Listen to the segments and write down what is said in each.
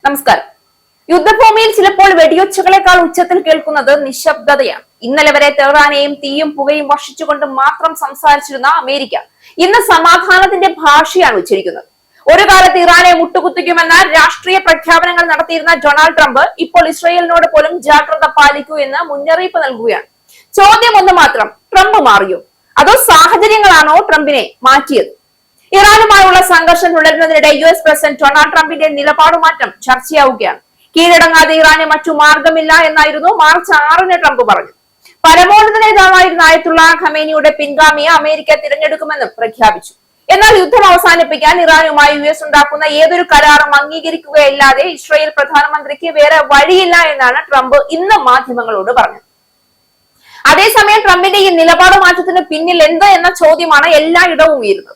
നമസ്കാരം. യുദ്ധഭൂമിയിൽ ചിലപ്പോൾ വെടിയൊച്ചകളെക്കാൾ ഉച്ചത്തിൽ കേൾക്കുന്നത് നിശബ്ദതയാണ്. ഇന്നലെ വരെ തെഹ്റാനെയും തീയും പുകയും വർഷിച്ചുകൊണ്ട് മാത്രം സംസാരിച്ചിരുന്ന അമേരിക്ക ഇന്ന് സമാധാനത്തിന്റെ ഭാഷയാണ് ഉച്ചരിക്കുന്നത്. ഒരു കാലത്ത് ഇറാനെ മുട്ടുകുത്തിക്കുമെന്ന രാഷ്ട്രീയ പ്രഖ്യാപനങ്ങൾ നടത്തിയിരുന്ന ഡൊണാൾഡ് ട്രംപ് ഇപ്പോൾ ഇസ്രയേലിനോട് പോലും ജാഗ്രത പാലിക്കൂ എന്ന് മുന്നറിയിപ്പ് നൽകുകയാണ്. ചോദ്യം ഒന്ന് മാത്രം, ട്രംപ് മാറിയോ അതോ സാഹചര്യങ്ങളാണോ ട്രംപിനെ മാറ്റിയത്? ഇറാനുമായുള്ള സംഘർഷം തുടരുന്നതിനിടെ US പ്രസിഡന്റ് ഡൊണാൾഡ് ട്രംപിന്റെ നിലപാടുമാറ്റം ചർച്ചയാവുകയാണ്. കീഴടങ്ങാതെ ഇറാന് മറ്റു മാർഗമില്ല എന്നായിരുന്നു മാർച്ച് 6-ന് ട്രംപ് പറഞ്ഞത്. പരമോന്നത നേതാവായിരുന്ന ആയത്തുള്ള ഖമേനിയുടെ പിൻഗാമിയെ അമേരിക്ക തിരഞ്ഞെടുക്കുമെന്നും പ്രഖ്യാപിച്ചു. എന്നാൽ യുദ്ധം അവസാനിപ്പിക്കാൻ ഇറാനുമായി US ഉണ്ടാക്കുന്ന ഏതൊരു കരാറും അംഗീകരിക്കുകയല്ലാതെ ഇസ്രായേൽ പ്രധാനമന്ത്രിക്ക് വേറെ വഴിയില്ല എന്നാണ് ട്രംപ് ഇന്ന് മാധ്യമങ്ങളോട് പറഞ്ഞത്. അതേസമയം ട്രംപിന്റെ ഈ നിലപാട് മാറ്റത്തിന് പിന്നിൽ എന്ത് എന്ന ചോദ്യമാണ് എല്ലായിടവും ഉയരുന്നത്.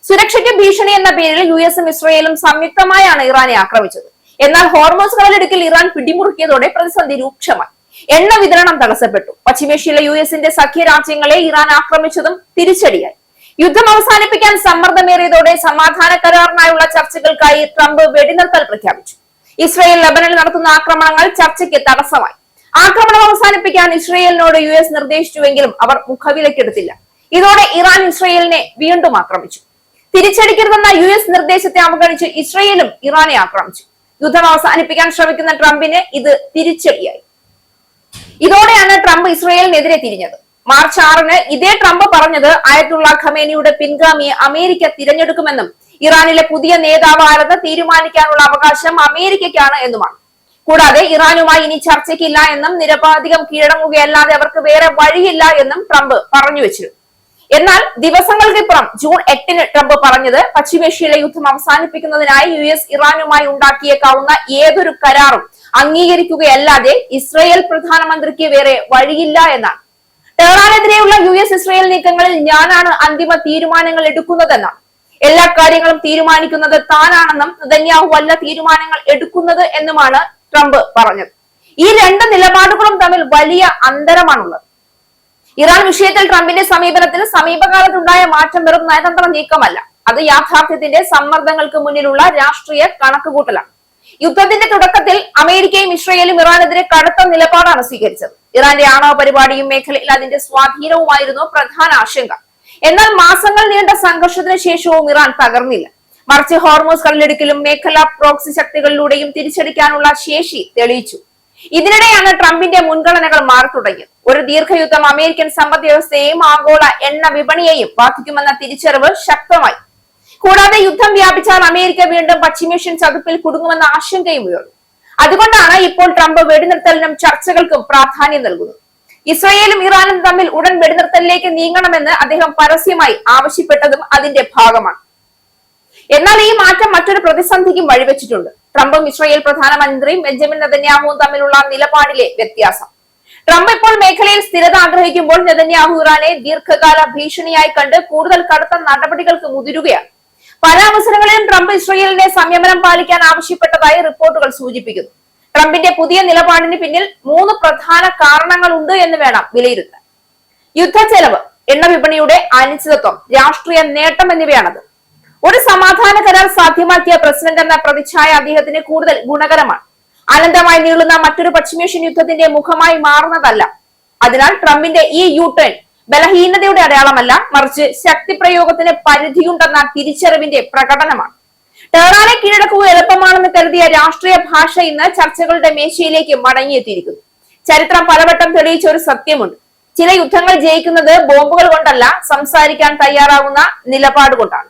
സുരക്ഷയ്ക്ക് ഭീഷണി എന്ന പേരിൽ US-ഉം ഇസ്രയേലും സംയുക്തമായാണ് ഇറാനെ ആക്രമിച്ചത്. എന്നാൽ ഹോർമോസ് കടലിടുക്കിൽ ഇറാൻ പിടിമുറുക്കിയതോടെ പ്രതിസന്ധി രൂക്ഷമായി. എണ്ണ വിതരണം തടസ്സപ്പെട്ടു. പശ്ചിമേഷ്യയിലെ US-ന്റെ സഖ്യ രാജ്യങ്ങളെ ഇറാൻ ആക്രമിച്ചതും തിരിച്ചടിയായി. യുദ്ധം അവസാനിപ്പിക്കാൻ സമ്മർദ്ദമേറിയതോടെ സമാധാന കരാറിനായുള്ള ചർച്ചകൾക്കായി ട്രംപ് വെടിനിർത്തൽ പ്രഖ്യാപിച്ചു. ഇസ്രയേൽ ലബനനിൽ നടത്തുന്ന ആക്രമണങ്ങൾ ചർച്ചയ്ക്ക് തടസ്സമായി. ആക്രമണം അവസാനിപ്പിക്കാൻ ഇസ്രയേലിനോട് US നിർദ്ദേശിച്ചുവെങ്കിലും അവർ മുഖവിലക്കെടുത്തില്ല. ഇതോടെ ഇറാൻ ഇസ്രയേലിനെ വീണ്ടും ആക്രമിച്ചു. തിരിച്ചടിക്കരുതെന്ന US നിർദ്ദേശത്തെ അവഗണിച്ച് ഇസ്രയേലും ഇറാനെ ആക്രമിച്ചു. യുദ്ധം അവസാനിപ്പിക്കാൻ ശ്രമിക്കുന്ന ട്രംപിന് ഇത് തിരിച്ചടിയായി. ഇതോടെയാണ് ട്രംപ് ഇസ്രയേലിനെതിരെ തിരിഞ്ഞത്. മാർച്ച് 6-ന് ഇതേ ട്രംപ് പറഞ്ഞത് ആയത്തുള്ള ഖമേനിയുടെ പിൻഗാമിയെ അമേരിക്ക തിരഞ്ഞെടുക്കുമെന്നും ഇറാനിലെ പുതിയ നേതാവ് ആരെന്ന് തീരുമാനിക്കാനുള്ള അവകാശം അമേരിക്കയ്ക്കാണ് എന്നുമാണ്. കൂടാതെ ഇറാനുമായി ഇനി ചർച്ചയ്ക്കില്ല എന്നും നിരപാധികം കീഴടങ്ങുകയല്ലാതെ അവർക്ക് വേറെ വഴിയില്ല എന്നും ട്രംപ് പറഞ്ഞു വെച്ചിരുന്നു. എന്നാൽ ദിവസങ്ങൾക്കിപ്പുറം ജൂൺ 8-ന് ട്രംപ് പറഞ്ഞത് പശ്ചിമേഷ്യയിലെ യുദ്ധം അവസാനിപ്പിക്കുന്നതിനായി US ഇറാനുമായി ഉണ്ടാക്കിയേക്കാവുന്ന ഏതൊരു കരാറും അംഗീകരിക്കുകയല്ലാതെ ഇസ്രയേൽ പ്രധാനമന്ത്രിക്ക് വേറെ വഴിയില്ല എന്നാണ്. ടെഹ്റാനെതിരെയുള്ള US ഇസ്രയേൽ നീക്കങ്ങളിൽ ഞാനാണ് അന്തിമ തീരുമാനങ്ങൾ എടുക്കുന്നതെന്നാണ്. എല്ലാ കാര്യങ്ങളും തീരുമാനിക്കുന്നത് താനാണെന്നും നെതന്യാഹു അല്ല തീരുമാനങ്ങൾ എടുക്കുന്നത് എന്നുമാണ് ട്രംപ് പറഞ്ഞത്. ഈ രണ്ട് നിലപാടുകളും തമ്മിൽ വലിയ അന്തരമാണുള്ളത്. ഇറാൻ വിഷയത്തിൽ ട്രംപിന്റെ സമീപനത്തിൽ സമീപകാലത്തുണ്ടായ മാറ്റം വെറും നയതന്ത്ര നീക്കമല്ല, അത് യാഥാർത്ഥ്യത്തിന്റെ സമ്മർദ്ദങ്ങൾക്ക് മുന്നിലുള്ള രാഷ്ട്രീയ കണക്കുകൂട്ടലാണ്. യുദ്ധത്തിന്റെ തുടക്കത്തിൽ അമേരിക്കയും ഇസ്രയേലും ഇറാനെതിരെ കടുത്ത നിലപാടാണ് സ്വീകരിച്ചത്. ഇറാന്റെ ആണവ പരിപാടിയും മേഖലയിൽ അതിന്റെ സ്വാധീനവുമായിരുന്നു പ്രധാന ആശങ്ക. എന്നാൽ മാസങ്ങൾ നീണ്ട സംഘർഷത്തിന് ശേഷവും ഇറാൻ തകർന്നില്ല. മറിച്ച് ഹോർമോസ് കടലിടുക്കിലും മേഖലാ പ്രോക്സി ശക്തികളിലൂടെയും തിരിച്ചടിക്കാനുള്ള ശേഷി തെളിയിച്ചു. ഇതിനിടെയാണ് ട്രംപിന്റെ മുൻഗണനകൾ മാറി തുടങ്ങിയത്. ഒരു ദീർഘയുദ്ധം അമേരിക്കൻ സമ്പദ് വ്യവസ്ഥയെയും ആഗോള എണ്ണ വിപണിയെയും ബാധിക്കുമെന്ന തിരിച്ചറിവ് ശക്തമായി. കൂടാതെ യുദ്ധം വ്യാപിച്ചാൽ അമേരിക്ക വീണ്ടും പശ്ചിമേഷ്യൻ ചതുപ്പിൽ കുടുങ്ങുമെന്ന ആശങ്കയും ഉയർന്നു. അതുകൊണ്ടാണ് ഇപ്പോൾ ട്രംപ് വെടിനിർത്തലിനും ചർച്ചകൾക്കും പ്രാധാന്യം നൽകുന്നത്. ഇസ്രയേലും ഇറാനും തമ്മിൽ ഉടൻ വെടിനിർത്തലിലേക്ക് നീങ്ങണമെന്ന് അദ്ദേഹം പരസ്യമായി ആവശ്യപ്പെട്ടതും അതിന്റെ ഭാഗമാണ്. എന്നാൽ ഈ മാറ്റം മറ്റൊരു പ്രതിസന്ധിക്കും വഴിവെച്ചിട്ടുണ്ട്. ട്രംപും ഇസ്രായേൽ പ്രധാനമന്ത്രിയും ബെഞ്ചമിൻ നെതന്യാഹുവും തമ്മിലുള്ള നിലപാടിലെ വ്യത്യാസം. ട്രംപ് ഇപ്പോൾ മേഖലയിൽ സ്ഥിരത ആഗ്രഹിക്കുമ്പോൾ നെതന്യാഹു ഇറാനെ ദീർഘകാല ഭീഷണിയായി കണ്ട് കൂടുതൽ കടുത്ത നടപടികൾക്ക് മുതിരുകയാണ്. പല അവസരങ്ങളിലും ട്രംപ് ഇസ്രായേലിനെ സംയമനം പാലിക്കാൻ ആവശ്യപ്പെട്ടതായി റിപ്പോർട്ടുകൾ സൂചിപ്പിക്കുന്നു. ട്രംപിന്റെ പുതിയ നിലപാടിന് പിന്നിൽ 3 പ്രധാന കാരണങ്ങളുണ്ട് എന്ന് വേണം വിലയിരുത്താൻ. യുദ്ധച്ചെലവ്, എണ്ണ വിപണിയുടെ അനിശ്ചിതത്വം, രാഷ്ട്രീയ നേട്ടം എന്നിവയാണത്. ഒരു സമാധാന കരാർ സാധ്യമാക്കിയ പ്രസിഡന്റ് എന്ന പ്രതിച്ഛായ അദ്ദേഹത്തിന് കൂടുതൽ ഗുണകരമാണ്. അനന്തമായി നീളുന്ന മറ്റൊരു പശ്ചിമേഷ്യൻ യുദ്ധത്തിന്റെ മുഖമായി മാറുന്നതല്ല. അതിനാൽ ട്രംപിന്റെ ഈ യു-ടേൺ ബലഹീനതയുടെ അടയാളമല്ല, മറിച്ച് ശക്തിപ്രയോഗത്തിന് പരിധിയുണ്ടെന്ന തിരിച്ചറിവിന്റെ പ്രകടനമാണ്. ടെഹ്റാനെ കീഴടക്കുക എളുപ്പമാണെന്ന് കരുതിയ രാഷ്ട്രീയ ഭാഷ ഇന്ന് ചർച്ചകളുടെ മേശയിലേക്ക് മടങ്ങിയെത്തിയിരിക്കുന്നു. ചരിത്രം പലവട്ടം തെളിയിച്ച ഒരു സത്യമുണ്ട്: ചില യുദ്ധങ്ങൾ ജയിക്കുന്നത് ബോംബുകൾ കൊണ്ടല്ല, സംസാരിക്കാൻ തയ്യാറാകുന്ന നിലപാട് കൊണ്ടാണ്.